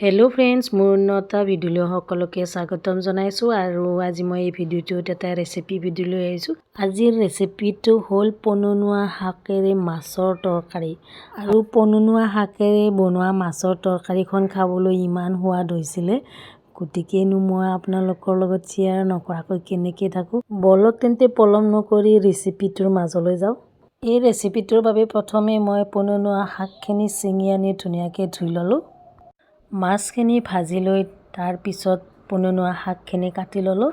Hello' friends, মোৰ নটা ভিডিঅ'লৈ সকলোকে স্বাগতম জনাইছোঁ আৰু আজি মই এই ভিডিঅ'টোত এটা ৰেচিপি ভিডিঅ' লৈ আহিছোঁ। আজিৰ ৰেচিপিটো হ'ল পননুৱা শাকেৰে মাছৰ তৰকাৰী। আৰু পননুৱা শাকেৰে বনোৱা মাছৰ তৰকাৰীখন খাবলৈ ইমান সোৱাদ হৈছিলে, গতিকেনো মই আপোনালোকৰ লগত শ্বেয়াৰ নকৰাকৈ কেনেকৈ থাকোঁ। বলক তেন্তে পলম নকৰি ৰেচিপিটোৰ মাজলৈ যাওঁ। এই ৰেচিপিটোৰ বাবে প্ৰথমে মই পননুৱা শাকখিনি ছিঙি আনি ধুনীয়াকৈ ধুই ল'লোঁ। মাছখিনি ভাজি লৈ তাৰ পিছত পননুৱা শাকখিনি কাটি ল'লোঁ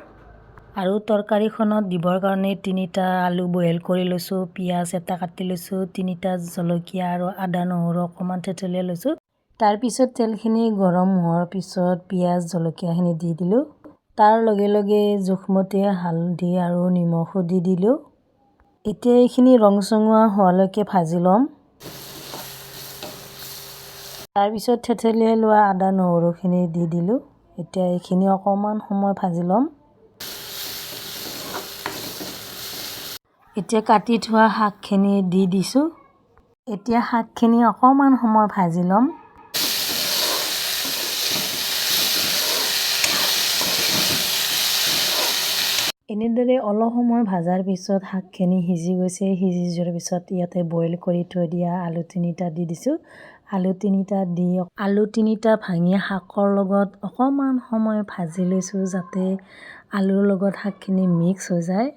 আৰু তৰকাৰীখনত দিবৰ কাৰণে 3টা আলু বইল কৰি লৈছোঁ, পিঁয়াজ এটা কাটি লৈছোঁ, 3টা জলকীয়া আৰু আদা নহৰু অকণমান থেতেলিয়াই লৈছোঁ। তাৰপিছত তেলখিনি গৰম হোৱাৰ পিছত পিঁয়াজ জলকীয়াখিনি দি দিলোঁ। তাৰ লগে লগে জোখমতে হালধি আৰু নিমখো দি দিলোঁ। এতিয়া এইখিনি ৰংচঙুৱা হোৱালৈকে ভাজি ল'ম। তাৰপিছত থেতেলিয়াই লোৱা আদা নহৰুখিনি দি দিলোঁ। এতিয়া এইখিনি অকণমান সময় ভাজি ল'ম। এতিয়া কাটি থোৱা শাকখিনি দি দিছোঁ। এতিয়া শাকখিনি অকণমান সময় ভাজি ল'ম। এনেদৰে অলপ সময় ভাজাৰ পিছত শাকখিনি সিজি গৈছে। সিজি যোৱাৰ পিছত ইয়াতে বইল কৰি থৈ দিয়া আলু 3টা দি দিছোঁ। আলু 3টা দি আলু 3টা ভাঙি শাকৰ লগত অকণমান সময় ভাজি লৈছোঁ, যাতে আলুৰ লগত শাকখিনি মিক্স হৈ যায়।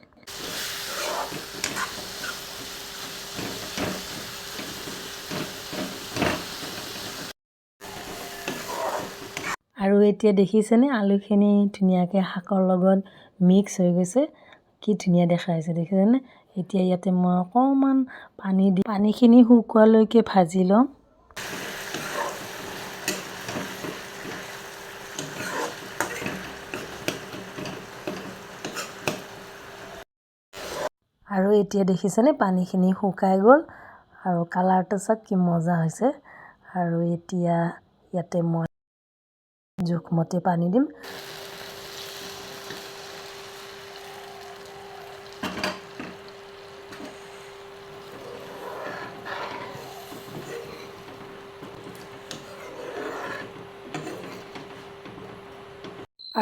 আৰু এতিয়া দেখিছেনে আলুখিনি ধুনীয়াকৈ শাকৰ লগত মিক্স হৈ গৈছে। কি ধুনীয়া দেখাইছে, দেখিছেনে? এতিয়া ইয়াতে মই অকণমান পানী দি পানীখিনি শুকোৱালৈকে ভাজি ল'ম। আৰু এতিয়া দেখিছেনে পানীখিনি শুকাই গ'ল আৰু কালাৰটো চাওক কি মজা হৈছে। আৰু এতিয়া ইয়াতে মই জোখমতে পানী দিম।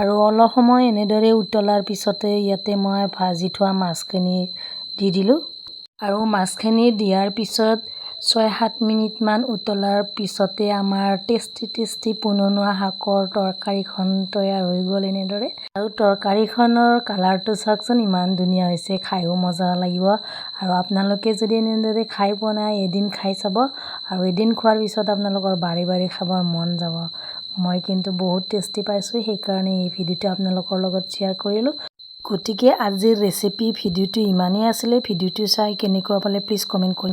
আৰু অলপ সময় এনেদৰে উতলাৰ পিছতে ইয়াতে মই ভাজি থোৱা মাছখিনি দি দিলোঁ। আৰু মাছখিনি দিয়াৰ পিছত 6-7 মিনিটমান উতলাৰ পিছতে আমাৰ টেষ্টি পননুৱা শাকৰ তৰকাৰীখন তৈয়াৰ হৈ গ'ল এনেদৰে। আৰু তৰকাৰীখনৰ কালাৰটো চাওকচোন, ইমান ধুনীয়া হৈছে, খায়ো মজা লাগিব। আৰু আপোনালোকে যদি এনেদৰে খাই পোৱা নাই, এদিন খাই চাব আৰু এদিন খোৱাৰ পিছত আপোনালোকৰ বাৰে বাৰে খাবৰ মন যাব। মই কিন্তু বহুত টেষ্টি পাইছোঁ, সেইকাৰণে এই ভিডিঅ'টো আপোনালোকৰ লগত শ্বেয়াৰ কৰিলোঁ। গতিকে আজিৰ ৰেচিপি ভিডিঅ'টো ইমানেই আছিলে। ভিডিঅ'টো চাই কেনেকুৱা পালে প্লিজ কমেণ্ট কৰি